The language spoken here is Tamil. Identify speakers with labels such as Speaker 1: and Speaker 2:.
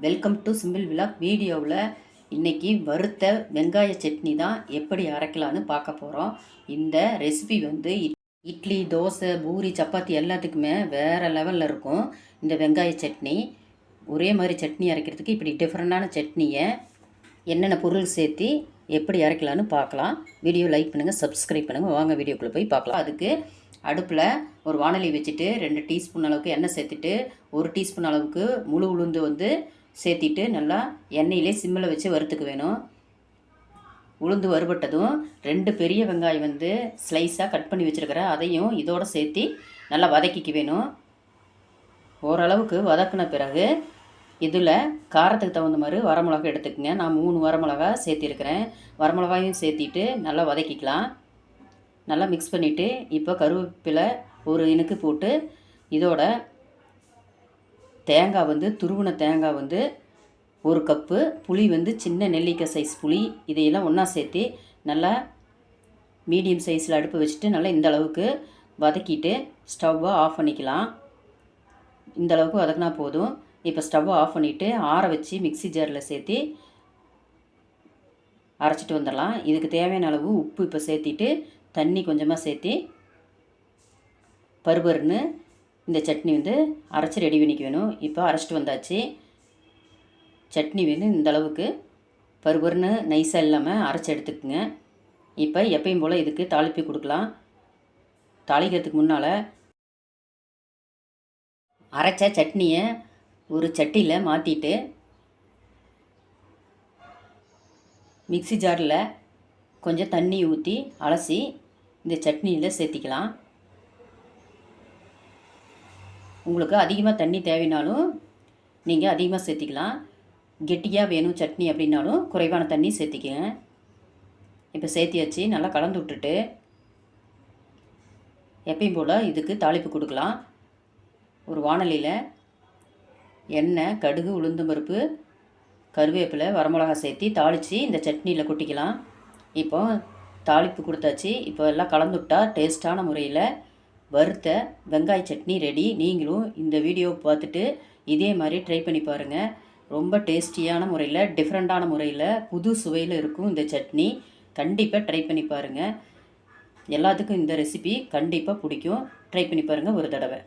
Speaker 1: Welcome to simple vlog. வீடியோவில் இன்றைக்கி வறுத்த வெங்காய சட்னி தான் எப்படி அரைக்கலான்னு பார்க்க போகிறோம். இந்த ரெசிபி வந்து இட்லி, தோசை, பூரி, சப்பாத்தி எல்லாத்துக்குமே வேறு லெவலில் இருக்கும். இந்த வெங்காய சட்னி ஒரே மாதிரி சட்னி அரைக்கிறதுக்கு இப்படி டிஃப்ரெண்டான சட்னியை என்னென்ன பொருள் சேர்த்து எப்படி அரைக்கலான்னு பார்க்கலாம். வீடியோ லைக் பண்ணுங்கள், சப்ஸ்கிரைப் பண்ணுங்கள். வாங்க வீடியோக்குள்ளே போய் பார்க்கலாம். அதுக்கு அடுப்பில் ஒரு வானொலி வச்சுட்டு 2 டீஸ்பூன் அளவுக்கு எண்ணெய் சேர்த்துட்டு 1 டீஸ்பூன் அளவுக்கு முழு உளுந்து வந்து சேர்த்திட்டு நல்லா எண்ணெயிலே சிம்மில் வச்சு வறுத்துக்க வேணும். உளுந்து வறுபட்டதும் 2 பெரிய வெங்காயம் வந்து ஸ்லைஸாக கட் பண்ணி வச்சுருக்கிறேன், அதையும் இதோடு சேர்த்து நல்லா வதக்கிக்க வேணும். ஓரளவுக்கு வதக்கின பிறகு இதில் காரத்துக்கு தகுந்த மாதிரி வரமிளகா எடுத்துக்கங்க. நான் 3 வரமிளகா சேர்த்திருக்கிறேன். வரமிளகாயும் சேர்த்திட்டு நல்லா வதக்கிக்கலாம். நல்லா மிக்ஸ் பண்ணிவிட்டு இப்போ கருவேப்பிலை ஒரு இனுக்கு போட்டு இதோட தேங்காய் வந்து துருவின தேங்காய் வந்து 1 கப்பு, புளி வந்து சின்ன நெல்லிக்காய் சைஸ் புளி, இதையெல்லாம் ஒன்றா சேர்த்து நல்லா மீடியம் சைஸில் அடுப்பு வச்சுட்டு நல்லா இந்த அளவுக்கு வதக்கிட்டு ஸ்டவ்வை ஆஃப் பண்ணிக்கலாம். இந்த அளவுக்கு வதக்கினா போதும். இப்போ ஸ்டவ்வை ஆஃப் பண்ணிவிட்டு ஆற வச்சு மிக்ஸி ஜாரில் சேர்த்து அரைச்சிட்டு வந்துடலாம். இதுக்கு தேவையான அளவு உப்பு இப்போ சேர்த்திட்டு தண்ணி கொஞ்சமாக சேர்த்து பருபருன்னு இந்த சட்னி வந்து அரைச்சி ரெடி பண்ணிக்க வேணும். இப்போ அரைச்சிட்டு வந்தாச்சு. சட்னி வந்து இந்த அளவுக்கு பருபருன்னு நைஸாக இல்லாமல் அரைச்சி எடுத்துக்குங்க. இப்போ எப்பயும் போல் இதுக்கு தாளிப்பு கொடுக்கலாம். தாளிக்கிறதுக்கு முன்னால் அரைச்ச சட்னியை ஒரு சட்டியில் மாற்றிட்டு மிக்ஸி ஜாரில் கொஞ்சம் தண்ணி ஊற்றி அலசி இந்த சட்னியில் சேர்த்திக்கலாம். உங்களுக்கு அதிகமாக தண்ணி தேவைனாலும் நீங்கள் அதிகமாக சேர்த்திக்கலாம். கெட்டியாக வேணும் சட்னி அப்படின்னாலும் குறைவான தண்ணி சேர்த்திக்கங்க. இப்போ சேர்த்தியாச்சு. நல்லா கலந்து விட்டுட்டு எப்பயும் போல் இதுக்கு தாளிப்பு கொடுக்கலாம். ஒரு வாணலியில் எண்ணெய், கடுகு, உளுந்தம்பருப்பு, கருவேப்பிலை, வரமிளகா சேர்த்தி தாளித்து இந்த சட்னியில் கொட்டிக்கலாம். இப்போ தாளிப்பு கொடுத்தாச்சு. இப்போ எல்லாம் கலந்து விட்டால் டேஸ்ட்டான முறையில் வறுத்த வெங்காய சட்னி ரெடி. நீங்களும் இந்த வீடியோவை பார்த்துட்டு இதே மாதிரி ட்ரை பண்ணி பாருங்கள். ரொம்ப டேஸ்டியான முறையில், டிஃப்ரெண்ட்டான முறையில், புது சுவையில் இருக்கும் இந்த சட்னி. கண்டிப்பாக ட்ரை பண்ணி பாருங்கள். எல்லாத்துக்கும் இந்த ரெசிபி கண்டிப்பாக பிடிக்கும். ட்ரை பண்ணி பாருங்கள் ஒரு தடவை.